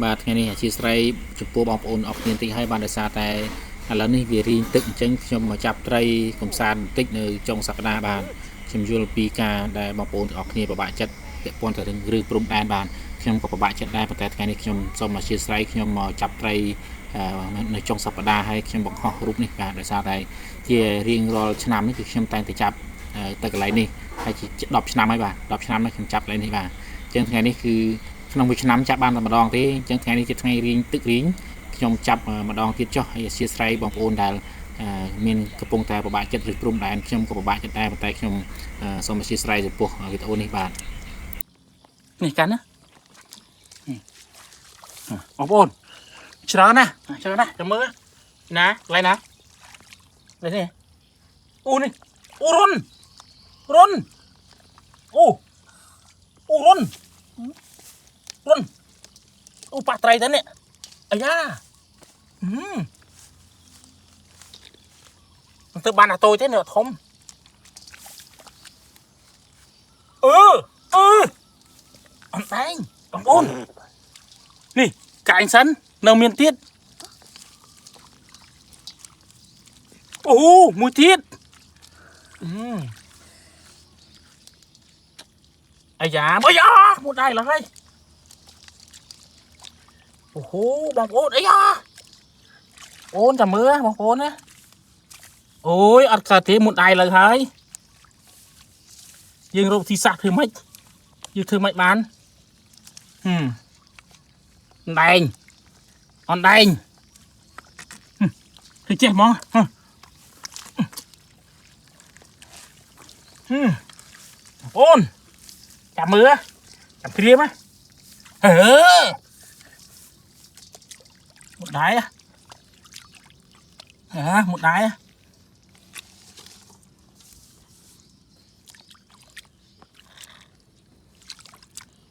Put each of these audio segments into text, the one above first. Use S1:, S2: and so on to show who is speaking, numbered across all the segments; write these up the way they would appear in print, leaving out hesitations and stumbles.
S1: បាទថ្ងៃនេះអាជីស្រ័យចំពោះបងប្អូនអរគ្នាតិចហើយបានដោយសារតែឥឡូវនេះវារីងទឹកអញ្ចឹងខ្ញុំមកចាប់ត្រីកំសាន្តបន្តិចនៅចុងសប្តាហ៍បានខ្ញុំយល់ពីការដែលបងប្អូនទាំងអស់គ្នាពិបាកចិត្តពាក់ព័ន្ធទៅនឹងរឿងព្រំដែនបានខ្ញុំក៏ពិបាកចិត្តដែរប៉ុន្តែថ្ងៃនេះខ្ញុំសូមអធិស្ឋានខ្ញុំមកចាប់ត្រីនៅចុងសប្តាហ៍ហើយខ្ញុំបង្ហោះរូបនេះបាទដោយសារតែជារៀងរាល់ឆ្នាំនេះគឺខ្ញុំតែងតែចាប់ទៅកន្លែងនេះហើយជា10ឆ្នាំហើយបាទ10ឆ្នាំនេះខ្ញុំចាប់កន្លែងនេះបាទអញ្ចឹងថ្ងៃនេះគឺក្នុងមួយឆ្នាំចាប់បានតែម្ដងទេអញ្ចឹងថ្ងៃនេះជាថ្ងៃរៀងទឹករៀងខ្ញុំចាប់ម្ដងទៀតចុះហើយអធិស្ឋានបងប្អូនដែលមានកំពុងតែពិបាកចិត្តឬព្រំដែនខ្ញុំក៏ពិបាកចិត្តដែរប៉ុន្តែខ្ញុំសូមអធិស្ឋានចំពោះវីដេអូនេះបាទនេះកាន់ណាបងប្អូនច្រើនណាស់ចាំមើលណាកន្លែងណានេះអូនេះអូរុនអូរុនអូប៉ាត្រីទៅនេះអាយ៉ាទៅបានអាតូចទេនៅធំអត់ដែងបងប្អូននេះកាញ់សិននៅមានទៀតអូមួយទៀតអាយ៉ាមើលមួយដៃឡើយអូហូបងប្អូនអាយ៉ាអូនចាំមើលបងប្អូនណាអូយអត់កើតទេមួយដៃឡើយហើយយើងរកទីសាក់ធ្វើម៉េចយើងធ្វើម៉េចបានដែងអនដែងទៅចេះហ្មងអូនចាំមើលចាំព្រាមmột đáy một đáy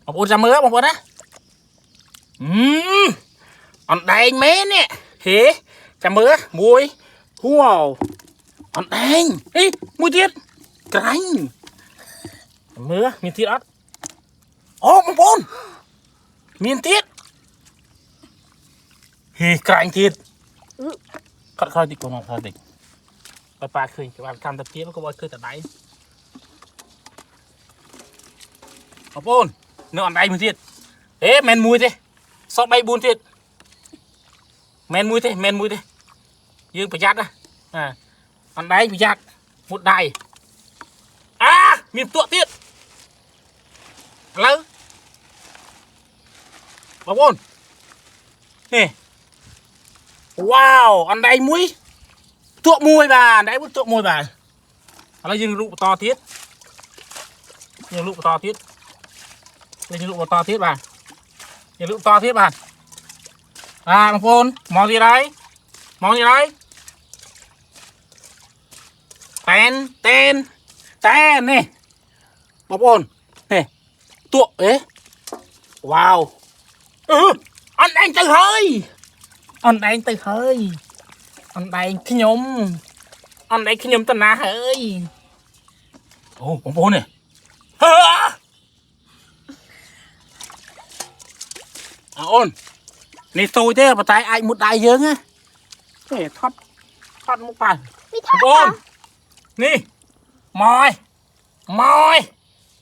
S1: một ôn ra mưa một ôn á on đen mé nè thế chả mưa muối wow on đen đi muối tiết cánh mưa miền tiết ớt ô một ôn miền tiết hì cạnh thịt cắt khơi thịt của nó khơi thịt ba khơi các bạn cam tập tiếp có bao khơi tập đáy học ôn nó ăn đáy một thịt ế men mùi thế sót bay buôn thịt men mùi thế dương phải chặt à ăn đáy phải chặt một đài miền tuột tiết lớn học ôn nè wow ăn đây muối tuột mùi bà đấy bút tuột mùi bà nó dừng lụ to tiết dừng lụ to tiết dừng lụ to tiết bà dừng lụ to tiết bà bằng phôn món gì đấy tên nè bọc ôn nè tuột ấy wow anh đang từ hơi anh đang khi nhom tên na hơi ô bóng bố này ôn này tôi thế mà tại anh một đại dương á để thoát một bàn ôn nè mồi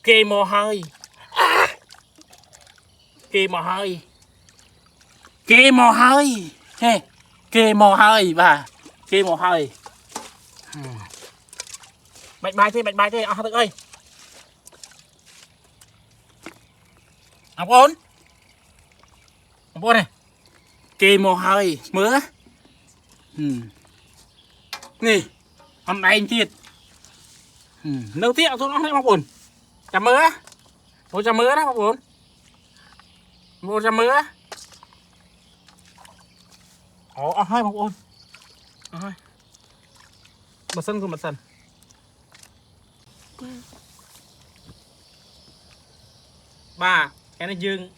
S1: kê mò hơi kê mò hơi he kê mò hơi bà kê mò hơi bạch bài thế tự ơi bốn này kê mò hơi mưa nè hôm nay anh thiệt nấu tiếc thôi nó không buồn chả mưa bố chả mưa đó buồn bố chả mưa hai bông ôn mặt sân của mặt sân bà cái này dương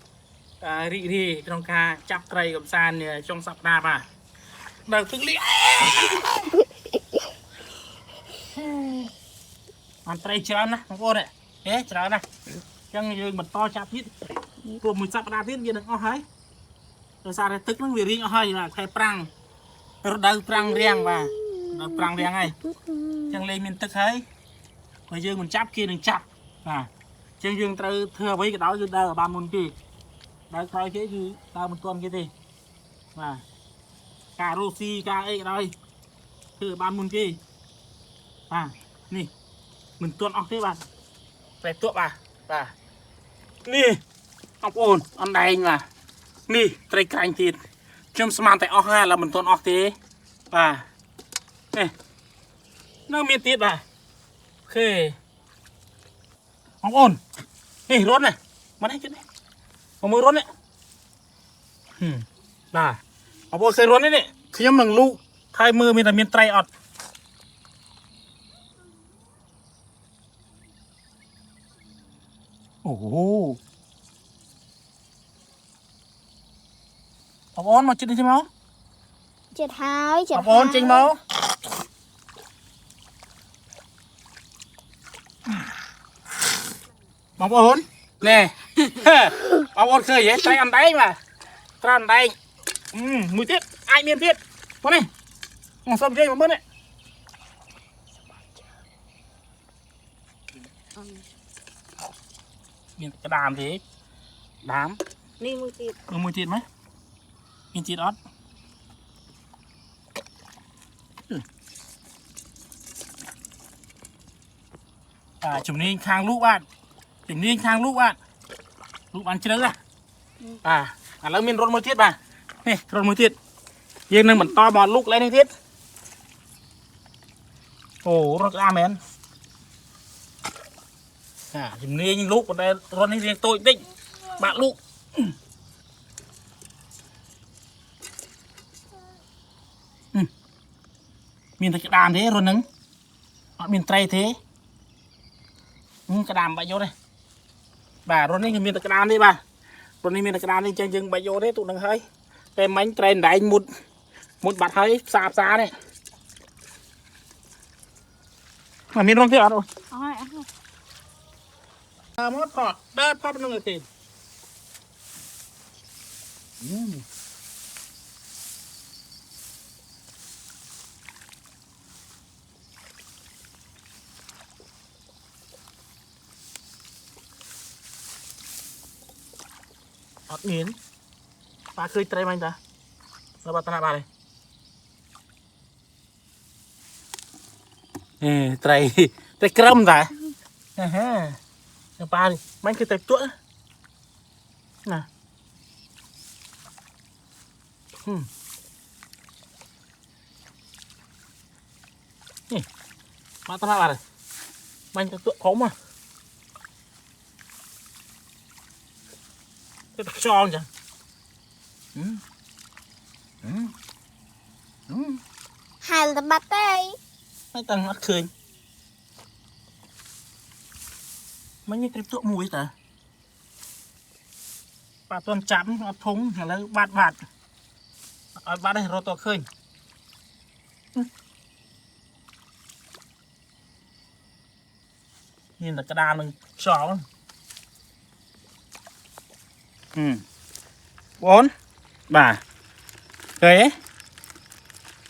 S1: rì trong ca chắp cây cầm san trong sập đa bà đầu thức lý ăn cây chán nè bông ôn này thế chán nè chân dương mặt to chắp hết cùng mình sập đa tiết kia được không thấy
S2: ដោយសារតែទឹកហ្នឹងវារីងអស់ហើយបាទខែប្រាំងរដូវប្រាំងរាំងបាទដល់ប្រាំងរាំងហើយចឹងលេងមានទឹកហើយបើយើងមិនចាប់គេនឹងចាប់បាទចឹងយើងត្រូវធ្វើអ្វីក៏ដោយគឺដើរបានមុនគេដើរក្រោយគេគឺដើរមិនទាន់គេទេបាទការរស់ស៊ីការអីក៏ដោយធ្វើបានមុនគេបាទនេះមិនទាន់អស់ទេបាទតែទក់បាទនេះបងប្អូនអណ្ដែងបាទនេះត្រីក្រាញ់ទៀតខ្ញុំស្មានតែអស់ហើយឥឡូវមិនទាន់អស់ទេបាទនេះនៅមានទៀតបាទអូខេបងប្អូននេះរត់នេះមកនេះជិតនេះមកមើលរត់នេះបាទបងប្អូនឃើញរត់នេះខ្ញុំនឹងលូកហើយមើលមានតែមានត្រីអត់អូโหបងប្អូនមកជិតនេះមក
S3: ជិតហើយ
S2: បងប្អូនចេញមកបងប្អូនណែបងប្អូនឃើញទេត្រីអណ្ដែងបាទត្រីអណ្ដែងមួយទៀតអាចមានទៀតបងនេះមកសុំជិះមកមើលនេះមានក្តាមទេដាម
S3: នេះមួយទៀត
S2: មួយទៀតមកមានទៀតអត់ជំនាញខាងលូកបាទជំនាញខាងលូកបាទលូកបានជ្រៅណាឥឡូវមានរត់មួយទៀតបាទនេះរត់មួយទៀតយើងនឹងបន្តមកលូកឡើងនេះទៀតអូរត់ក្តាមមែនជំនាញលូកប៉ុន្តែរត់នេះរៀងតូចតិចបាក់លូកមានតែក្តាមទេរត់នឹងអត់មានត្រីទេក្តាមបាច់យកទេបាទរត់នេះគឺមានតែក្តាមទេបាទរត់នេះមានតែក្តាមនេះចឹងយើងបាច់យកទេទូនឹងហើយតែមាញ់ត្រីដែងមុតបាត់ហើយផ្សានេះមកមានរងទៀតអត់អូនមកផតដើរផតនឹងទេអត់មានប៉ាឃើញត្រីមាញ់តានៅបាត់តាបាទទេត្រីក្រឹមតាប៉ានេះមាញ់គឺត្រីទួណានេះបាត់តាបាទទេមាញ់ត្រីទួខំហ៎ទៅខ្យល់ចឹង
S3: ហាលតបាត់ទេ
S2: មិនតាំងអត់ឃើញមិញនេះត្រីទួមួយតាបាត់ទាន់ចាប់អត់ធំឥឡូវបាត់អត់បាត់ទេរត់តឃើញមានតែក្តាមនឹងខ្យល់បងបាទឃើញទេ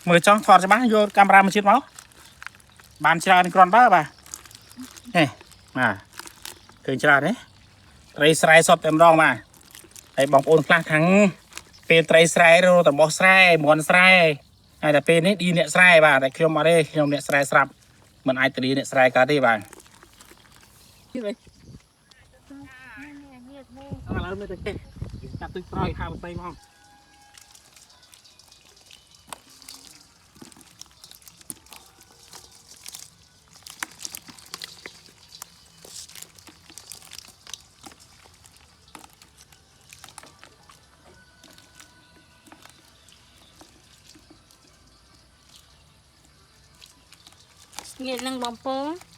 S2: មើលចង់ថតច្បាស់យកកាមេរ៉ាមួយទៀតមកបានច្រើនគ្រាន់បើបាទនេះបាទឃើញច្រើនទេត្រីស្រែសពតែម្ដងបាទហើយបងប្អូនខ្លះខាងពេលត្រីស្រែរកតបោះស្រែមន់ស្រែហើយតែពេលនេះឌីអ្នកស្រែបាទតែខ្ញុំអត់ទេខ្ញុំអ្នកស្រែស្រាប់មិនអាចទៅឌីអ្នកស្រែកើតទេបាទឥឡូវមើលទៅទេចាប់ទឹកស្រោចហាបន្តិចមក
S3: ងាកនឹងបងប្អូន